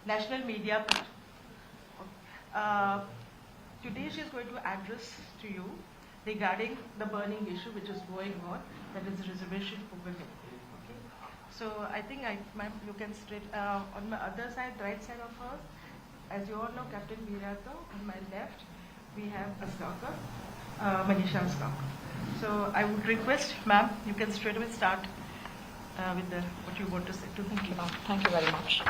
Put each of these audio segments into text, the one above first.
national media. Today she is going to address to you regarding the burning issue which is going on, that is reservation for women. Okay. So I think ma'am, you can straight on my other side, right side of her, as you all know, Captain Virato. On my left, we have a stalker, Manisha Stalker. So I would request, ma'am, you can straight away start with what you want to say. Thank you very much.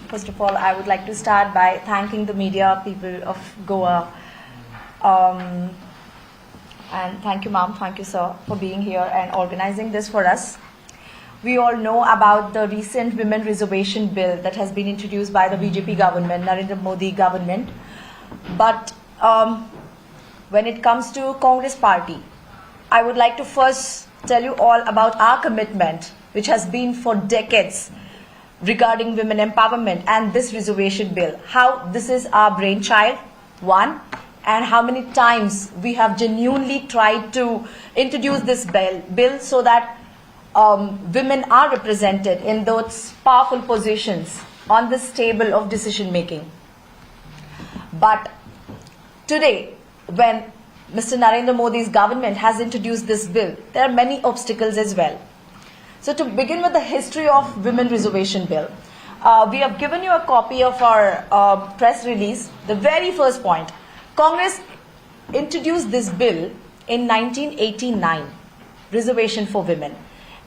First of all, I would like to start by thanking the media people of Goa. And thank you, ma'am, thank you, sir, for being here and organizing this for us. We all know about the recent women reservation bill that has been introduced by the BJP government, Narendra Modi government. But when it comes to Congress party, I would like to first tell you all about our commitment, which has been for decades regarding women empowerment and this reservation bill. How this is our brainchild, one, and how many times we have genuinely tried to introduce this bill so that women are represented in those powerful positions on this table of decision making. But today, when Mr. Narendra Modi's government has introduced this bill, there are many obstacles as well. So to begin with the history of women reservation bill, we have given you a copy of our press release. The very first point, Congress introduced this bill in 1989, reservation for women.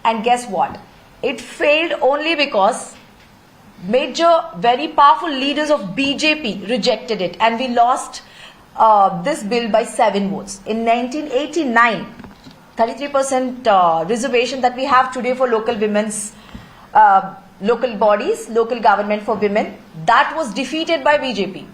And guess what? It failed only because major, very powerful leaders of BJP rejected it, and we lost this bill by 7 votes. In 1989, 33% reservation that we have today for local women's, local bodies, local government for women, that was defeated by BJP.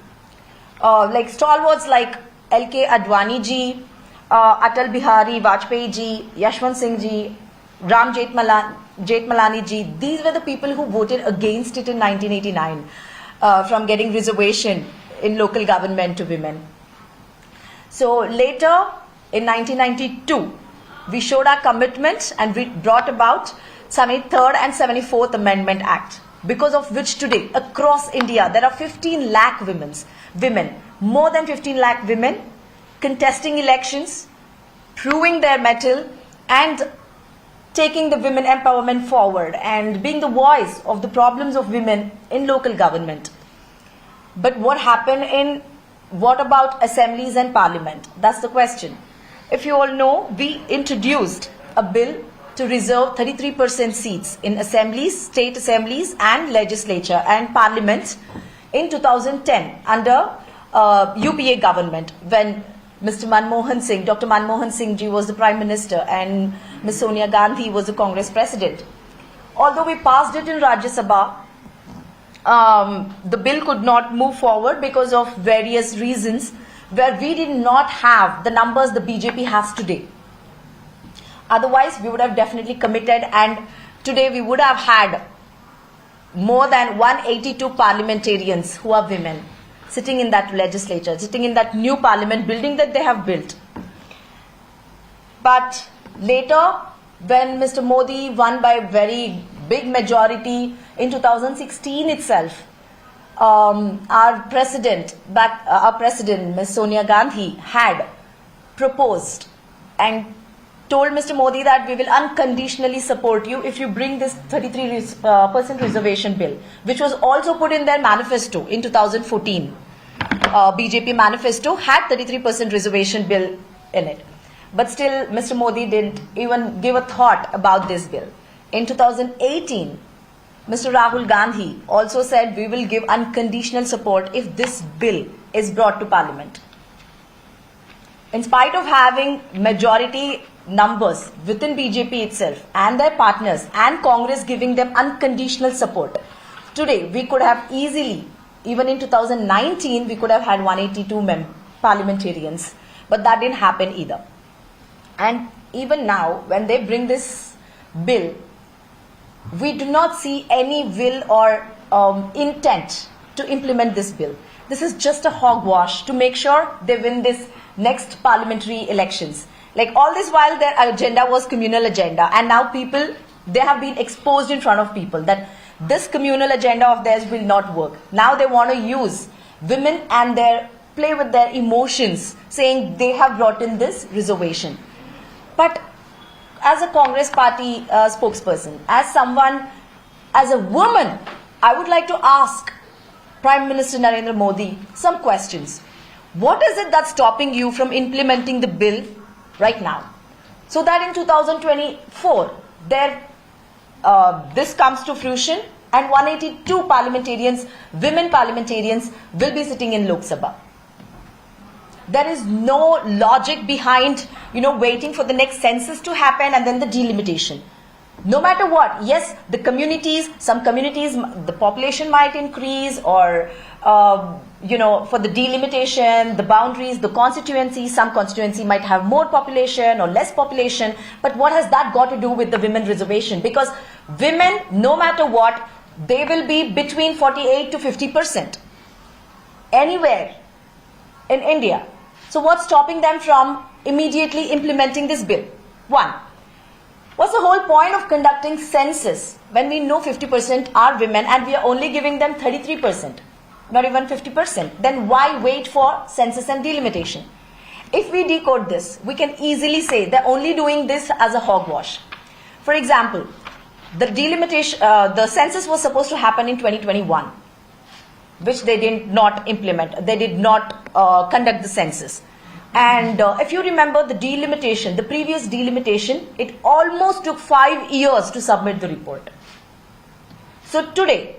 Like stalwarts like L.K. Advani ji, Atal Bihari Vajpayee ji, Yashwant Singh ji, Ram Jethmalani ji, these were the people who voted against it in 1989 from getting reservation in local government to women. So later in 1992, we showed our commitment and we brought about 73rd and 74th Amendment Act, because of which today across India there are 15 lakh women, more than 15 lakh women contesting elections, proving their mettle and taking the women empowerment forward and being the voice of the problems of women in local government. But what about assemblies and parliament? That's the question. If you all know, we introduced a bill to reserve 33% seats in assemblies, state assemblies and legislature and parliament in 2010 under UPA government, when Mr. Dr. Manmohan Singh ji was the Prime Minister and Ms. Sonia Gandhi was the Congress President. Although we passed it in Rajya Sabha, the bill could not move forward because of various reasons, where we did not have the numbers the BJP has today. Otherwise, we would have definitely committed, and today we would have had more than 182 parliamentarians who are women sitting in that legislature, sitting in that new parliament building that they have built. But later, when Mr. Modi won by a very big majority in 2016 itself, our president, Ms. Sonia Gandhi, had proposed and told Mr. Modi that we will unconditionally support you if you bring this 33% reservation bill, which was also put in their manifesto in 2014. BJP manifesto had 33% reservation bill in it. But still, Mr. Modi didn't even give a thought about this bill. In 2018, Mr. Rahul Gandhi also said we will give unconditional support if this bill is brought to Parliament. In spite of having majority numbers within BJP itself and their partners and Congress giving them unconditional support, today we could have easily, even in 2019, we could have had 182 parliamentarians. But that didn't happen either. And even now, when they bring this bill, we do not see any will or intent to implement this bill. This is just a hogwash to make sure they win this next parliamentary elections. Like all this while their agenda was communal agenda, and now people, they have been exposed in front of people that this communal agenda of theirs will not work. Now they want to use women and play with their emotions, saying they have brought in this reservation. But as a Congress party spokesperson, as a woman, I would like to ask Prime Minister Narendra Modi some questions. What is it that's stopping you from implementing the bill right now? So that in 2024, this comes to fruition and 182 parliamentarians, women parliamentarians, will be sitting in Lok Sabha. There is no logic behind, waiting for the next census to happen and then the delimitation. No matter what, yes, some communities, the population might increase, or, for the delimitation, the boundaries, the constituency, some constituency might have more population or less population. But what has that got to do with the women reservation? Because women, no matter what, they will be between 48 to 50% anywhere in India. So what's stopping them from immediately implementing this bill? One, what's the whole point of conducting census when we know 50% are women and we are only giving them 33%, not even 50%? Then why wait for census and delimitation? If we decode this, we can easily say they're only doing this as a hogwash. For example, the delimitation, the census was supposed to happen in 2021, which they did not implement. They did not conduct the census. And if you remember the delimitation, the previous delimitation, it almost took 5 years to submit the report. So today,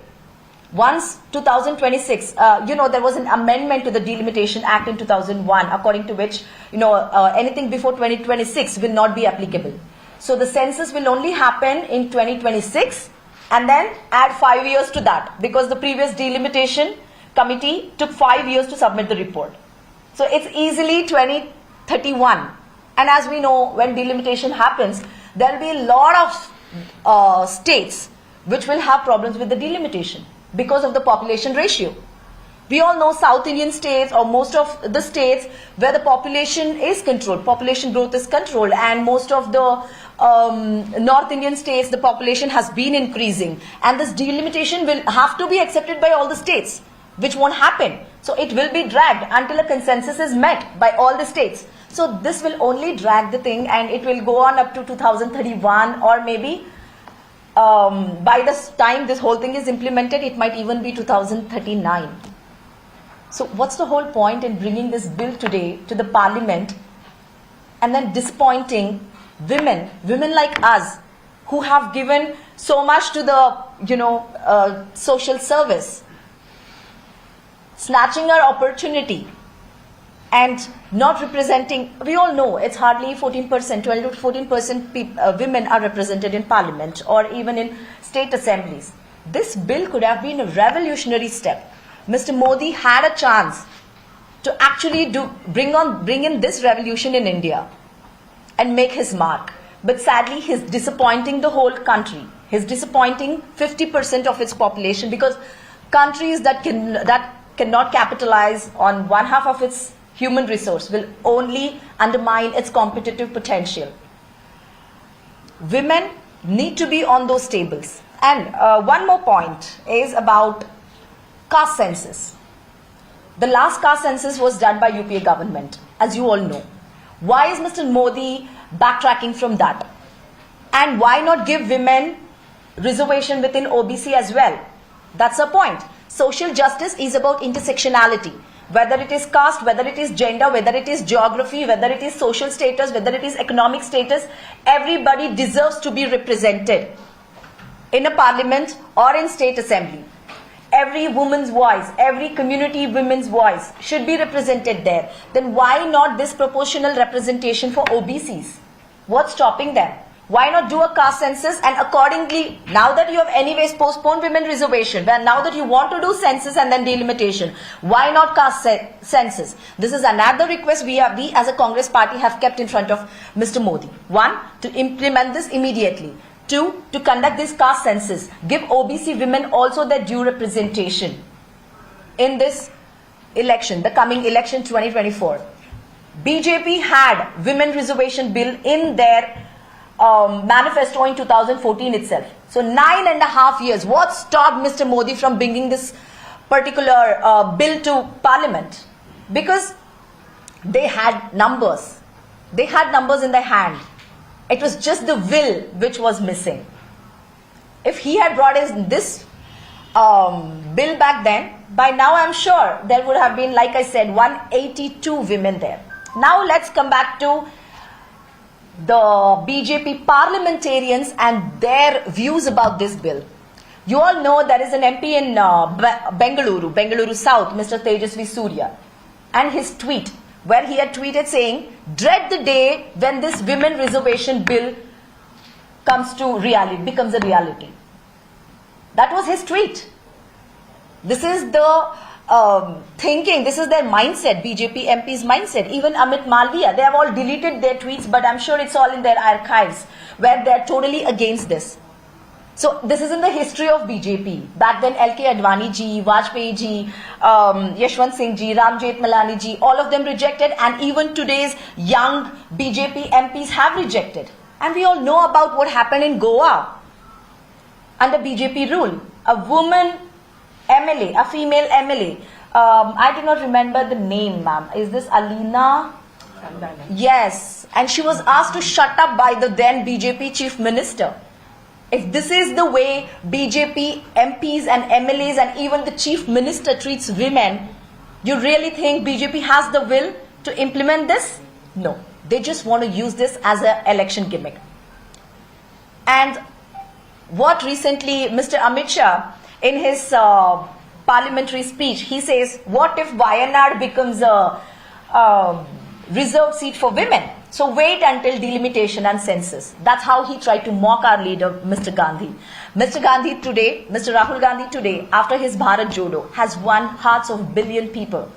once 2026, there was an amendment to the Delimitation Act in 2001, according to which, anything before 2026 will not be applicable. So the census will only happen in 2026 and then add 5 years to that, because the previous delimitation committee took 5 years to submit the report. So it's easily 2031. And as we know, when delimitation happens, there will be a lot of states which will have problems with the delimitation because of the population ratio. We all know South Indian states, or most of the states where the population is controlled, population growth is controlled, and most of the North Indian states, the population has been increasing. And this delimitation will have to be accepted by all the states, which won't happen. So it will be dragged until a consensus is met by all the states. So this will only drag the thing, and it will go on up to 2031, or maybe by the time this whole thing is implemented, it might even be 2039. So what's the whole point in bringing this bill today to the parliament and then disappointing women like us who have given so much to the, social service, snatching our opportunity and not representing? We all know it's hardly 14%, 12 to 14% women are represented in parliament or even in state assemblies. This bill could have been a revolutionary step. Mr. Modi had a chance to actually bring in this revolution in India and make his mark. But sadly, he's disappointing the whole country. He's disappointing 50% of its population, because countries that cannot capitalize on one half of its human resource will only undermine its competitive potential. Women need to be on those tables. And one more point is about caste census. The last caste census was done by UPA government, as you all know. Why is Mr. Modi backtracking from that? And why not give women reservation within OBC as well? That's the point. Social justice is about intersectionality. Whether it is caste, whether it is gender, whether it is geography, whether it is social status, whether it is economic status, everybody deserves to be represented in a parliament or in state assembly. Every woman's voice, every community women's voice should be represented there. Then why not this proportional representation for OBCs? What's stopping them? Why not do a caste census, and accordingly, now that you have anyways postponed women reservation, well, now that you want to do census and then delimitation, why not caste census? This is another request we as a Congress party have kept in front of Mr. Modi. One, to implement this immediately. Two, to conduct this caste census. Give OBC women also their due representation in this election, the coming election 2024. BJP had women reservation bill in their manifesto in 2014 itself. So 9.5 years. What stopped Mr. Modi from bringing this particular bill to Parliament? Because they had numbers. They had numbers in their hand. It was just the will which was missing. If he had brought in this bill back then, by now I'm sure there would have been, like I said, 182 women there. Now let's come back to the BJP parliamentarians and their views about this bill. You all know there is an MP in Bengaluru South, Mr. Tejasvi Surya, and his tweet, where he had tweeted saying, "Dread the day when this women reservation bill becomes a reality." That was his tweet. This is the thinking, this is their mindset, BJP MP's mindset. Even Amit Malviya, they have all deleted their tweets, but I'm sure it's all in their archives, where they're totally against this. So this is in the history of BJP. Back then, LK Advani ji, Vajpayee ji, Yashwant Singh ji, Ram Jethmalani ji, all of them rejected, and even today's young BJP MPs have rejected. And we all know about what happened in Goa under BJP rule. A woman MLA, a female MLA, I do not remember the name, ma'am. Is this Alina? Yes. And she was asked to shut up by the then BJP chief minister. If this is the way BJP MPs and MLAs and even the chief minister treats women, you really think BJP has the will to implement this? No. They just want to use this as an election gimmick. And what recently Mr. Amit Shah, in his parliamentary speech, he says, what if Wayanad becomes a reserved seat for women? So wait until delimitation and census. That's how he tried to mock our leader, Mr. Gandhi. Mr. Gandhi today, Mr. Rahul Gandhi today, after his Bharat Jodo, has won hearts of billion people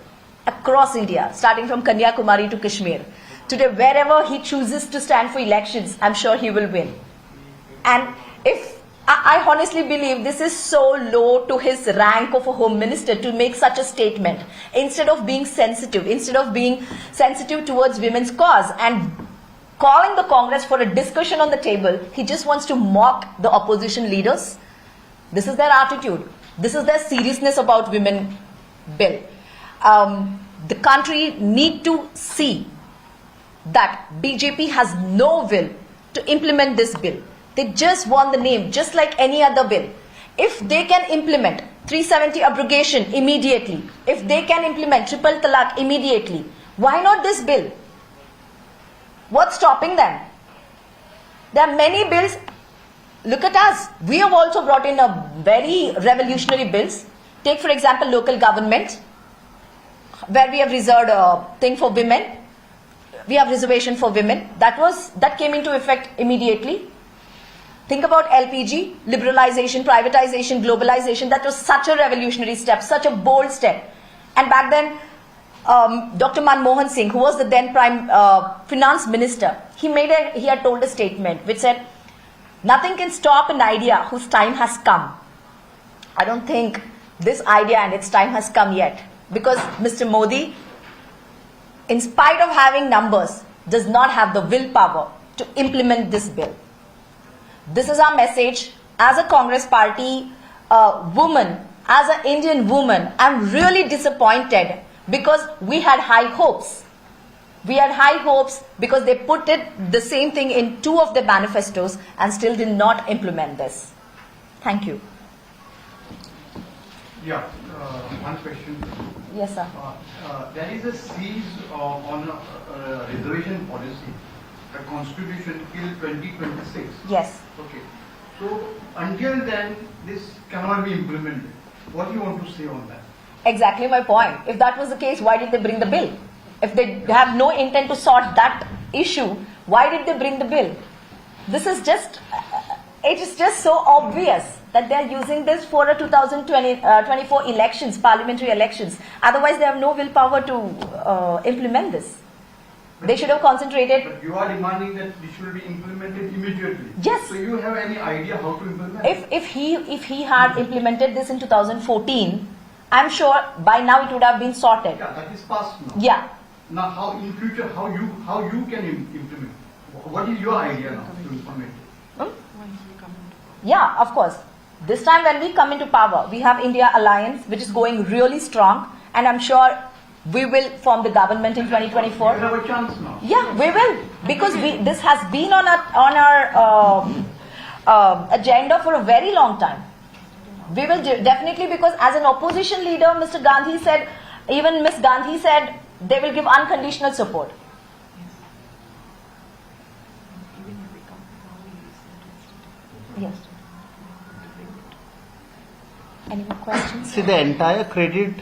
across India, starting from Kanyakumari to Kashmir. Today, wherever he chooses to stand for elections, I'm sure he will win. And if I honestly believe this is so low to his rank of a home minister to make such a statement, instead of being sensitive towards women's cause and calling the Congress for a discussion on the table, he just wants to mock the opposition leaders. This is their attitude. This is their seriousness about women bill. The country need to see that BJP has no will to implement this bill. They just want the name, just like any other bill. If they can implement 370 abrogation immediately, if they can implement triple talaq immediately, why not this bill? What's stopping them? There are many bills. Look at us. We have also brought in a very revolutionary bills. Take, for example, local government, where we have reserved a thing for women. We have reservation for women. That came into effect immediately. Think about LPG, liberalization, privatization, globalization. That was such a revolutionary step, such a bold step. And back then, Dr. Manmohan Singh, who was the then Prime Finance Minister, he had told a statement which said, "Nothing can stop an idea whose time has come." I don't think this idea and its time has come yet, because Mr. Modi, in spite of having numbers, does not have the willpower to implement this bill. This is our message as a Congress party woman, as an Indian woman. I'm really disappointed because we had high hopes. We had high hopes because they put the same thing in 2 of their manifestos and still did not implement this. Thank you. Yeah, one question. Yes, sir. There is a cease on reservation policy, the constitution till 2026. Yes. Okay. So until then, this cannot be implemented. What do you want to say on that? Exactly my point. If that was the case, why did they bring the bill? If they have no intent to sort that issue, why did they bring the bill? This is just, it is just so obvious that they are using this for a 2024 elections, parliamentary elections. Otherwise, they have no willpower to implement this. They should have concentrated. But you are demanding that this should be implemented immediately. Yes. So you have any idea how to implement? If he had implemented this in 2014, I'm sure by now it would have been sorted. Yeah, that is past now. Yeah. Now, how in future, how you can implement? What is your idea now? to implement it? Once we come into power. Yeah, of course. This time when we come into power, we have India Alliance, which is going really strong, and I'm sure we will form the government in 2024. You have a chance now. Yeah, we will, because this has been on our agenda for a very long time. We will definitely, because as an opposition leader, Mr. Gandhi said, even Ms. Gandhi said, they will give unconditional support. Even if we come to power, we will Yes. Any more questions? See, the entire credit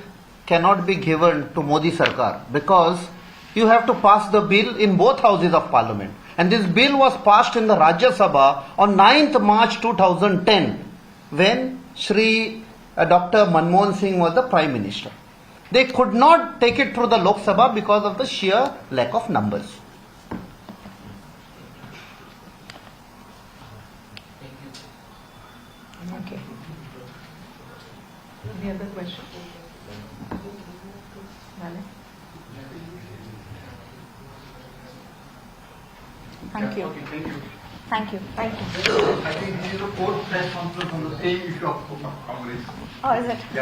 cannot be given to Modi Sarkar because you have to pass the bill in both houses of parliament. And this bill was passed in the Rajya Sabha on 9th March 2010 when Shri Dr. Manmohan Singh was the Prime Minister. They could not take it through the Lok Sabha because of the sheer lack of numbers. Okay. Any other question? Malik? Thank you. Okay, thank you. Thank you. Thank you. I think this is the fourth press conference on the same issue of Congress. Oh, is it? Yeah.